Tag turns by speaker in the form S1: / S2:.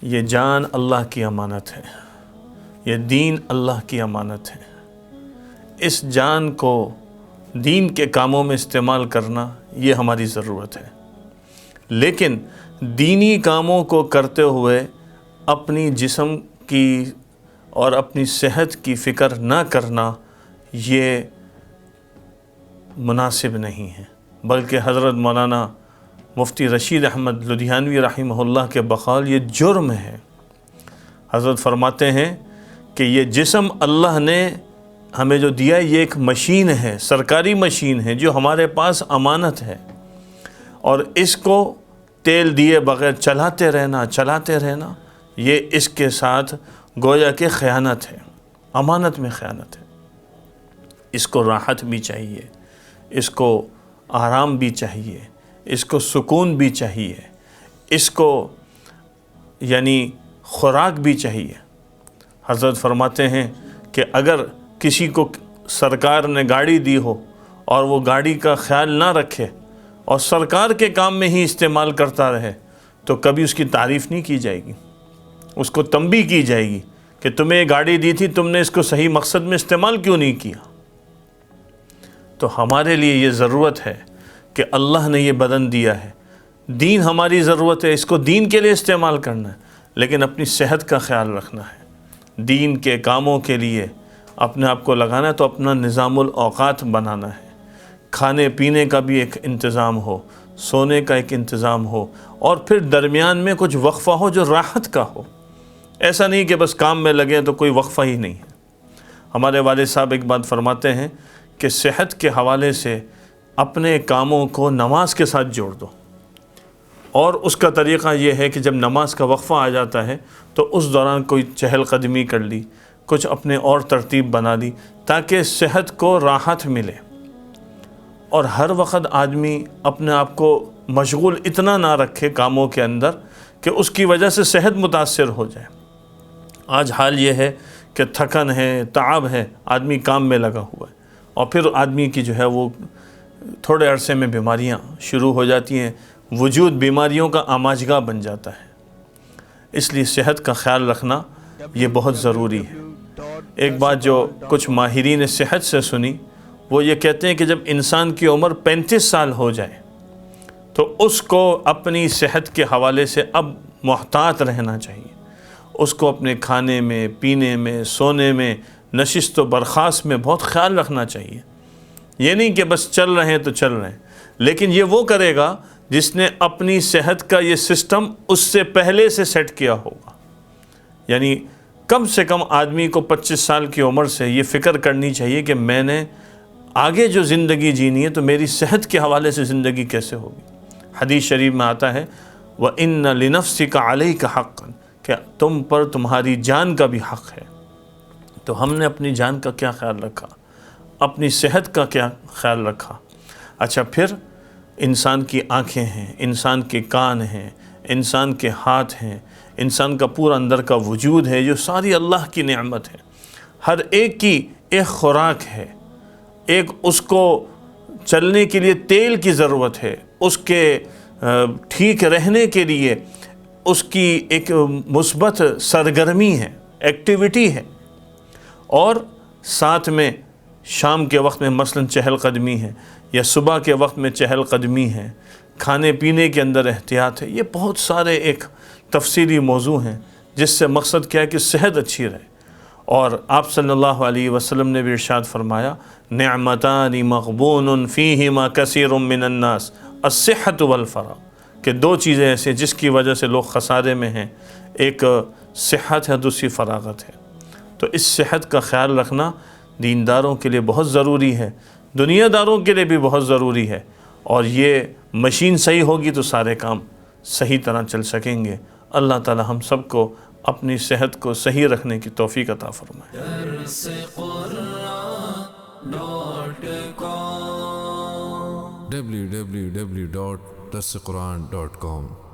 S1: یہ جان اللہ کی امانت ہے، یہ دین اللہ کی امانت ہے۔ اس جان کو دین کے کاموں میں استعمال کرنا یہ ہماری ضرورت ہے، لیکن دینی کاموں کو کرتے ہوئے اپنی جسم کی اور اپنی صحت کی فکر نہ کرنا یہ مناسب نہیں ہے، بلکہ حضرت مولانا مفتی رشید احمد لدھیانوی رحمہ اللہ کے بقول یہ جرم ہے۔ حضرت فرماتے ہیں کہ یہ جسم اللہ نے ہمیں جو دیا ہے یہ ایک مشین ہے، سرکاری مشین ہے جو ہمارے پاس امانت ہے، اور اس کو تیل دیے بغیر چلاتے رہنا یہ اس کے ساتھ گویا کہ خیانت ہے، امانت میں خیانت ہے۔ اس کو راحت بھی چاہیے، اس کو آرام بھی چاہیے، اس کو سکون بھی چاہیے، اس کو یعنی خوراک بھی چاہیے۔ حضرت فرماتے ہیں کہ اگر کسی کو سرکار نے گاڑی دی ہو اور وہ گاڑی کا خیال نہ رکھے اور سرکار کے کام میں ہی استعمال کرتا رہے تو کبھی اس کی تعریف نہیں کی جائے گی، اس کو تنبیہ کی جائے گی کہ تمہیں یہ گاڑی دی تھی، تم نے اس کو صحیح مقصد میں استعمال کیوں نہیں کیا۔ تو ہمارے لیے یہ ضرورت ہے کہ اللہ نے یہ بدن دیا ہے، دین ہماری ضرورت ہے، اس کو دین کے لیے استعمال کرنا ہے، لیکن اپنی صحت کا خیال رکھنا ہے، دین کے کاموں کے لیے اپنے آپ کو لگانا ہے، تو اپنا نظام الاوقات بنانا ہے، کھانے پینے کا بھی ایک انتظام ہو، سونے کا ایک انتظام ہو، اور پھر درمیان میں کچھ وقفہ ہو جو راحت کا ہو۔ ایسا نہیں کہ بس کام میں لگے تو کوئی وقفہ ہی نہیں ہے۔ ہمارے والد صاحب ایک بات فرماتے ہیں کہ صحت کے حوالے سے اپنے کاموں کو نماز کے ساتھ جوڑ دو، اور اس کا طریقہ یہ ہے کہ جب نماز کا وقفہ آ جاتا ہے تو اس دوران کوئی چہل قدمی کر لی، کچھ اپنے اور ترتیب بنا لی، تاکہ صحت کو راحت ملے۔ اور ہر وقت آدمی اپنے آپ کو مشغول اتنا نہ رکھے کاموں کے اندر کہ اس کی وجہ سے صحت متاثر ہو جائے۔ آج حال یہ ہے کہ تھکن ہے، تعب ہے، آدمی کام میں لگا ہوا ہے، اور پھر آدمی کی جو ہے وہ تھوڑے عرصے میں بیماریاں شروع ہو جاتی ہیں، وجود بیماریوں کا آماجگاہ بن جاتا ہے۔ اس لیے صحت کا خیال رکھنا یہ بہت ضروری ہے۔ ایک بات جو کچھ ماہرین صحت سے سنی، وہ یہ کہتے ہیں کہ جب انسان کی عمر 35 سال ہو جائے تو اس کو اپنی صحت کے حوالے سے اب محتاط رہنا چاہیے، اس کو اپنے کھانے میں، پینے میں، سونے میں، نشست و برخاست میں بہت خیال رکھنا چاہیے۔ یہ نہیں کہ بس چل رہے ہیں تو چل رہے ہیں، لیکن یہ وہ کرے گا جس نے اپنی صحت کا یہ سسٹم اس سے پہلے سے سیٹ کیا ہوگا۔ یعنی کم سے کم آدمی کو 25 سال کی عمر سے یہ فکر کرنی چاہیے کہ میں نے آگے جو زندگی جینی ہے تو میری صحت کے حوالے سے زندگی کیسے ہوگی۔ حدیث شریف میں آتا ہے وَإِنَّ لِنَفْسِكَ عَلَيْكَ حَقًّا، کہ تم پر تمہاری جان کا بھی حق ہے۔ تو ہم نے اپنی جان کا کیا خیال رکھا، اپنی صحت کا کیا خیال رکھا۔ اچھا، پھر انسان کی آنکھیں ہیں، انسان کے کان ہیں، انسان کے ہاتھ ہیں، انسان کا پورا اندر کا وجود ہے، جو ساری اللہ کی نعمت ہے۔ ہر ایک کی ایک خوراک ہے، ایک اس کو چلنے کے لیے تیل کی ضرورت ہے، اس کے ٹھیک رہنے کے لیے اس کی ایک مثبت سرگرمی ہے، ایکٹیویٹی ہے، اور ساتھ میں شام کے وقت میں مثلاً چہل قدمی ہے، یا صبح کے وقت میں چہل قدمی ہے، کھانے پینے کے اندر احتیاط ہے۔ یہ بہت سارے ایک تفصیلی موضوع ہیں جس سے مقصد کیا ہے کہ صحت اچھی رہے۔ اور آپ صلی اللہ علیہ وسلم نے بھی ارشاد فرمایا نعمتان مغبون فیہما کثیر من الناس الصحۃ والفراغ، کہ دو چیزیں ایسے جس کی وجہ سے لوگ خسارے میں ہیں، ایک صحت ہے، دوسری فراغت ہے۔ تو اس صحت کا خیال رکھنا دینداروں کے لیے بہت ضروری ہے، دنیا داروں کے لیے بھی بہت ضروری ہے، اور یہ مشین صحیح ہوگی تو سارے کام صحیح طرح چل سکیں گے۔ اللہ تعالی ہم سب کو اپنی صحت کو صحیح رکھنے کی توفیق عطا فرمائے۔
S2: www.darsequran.com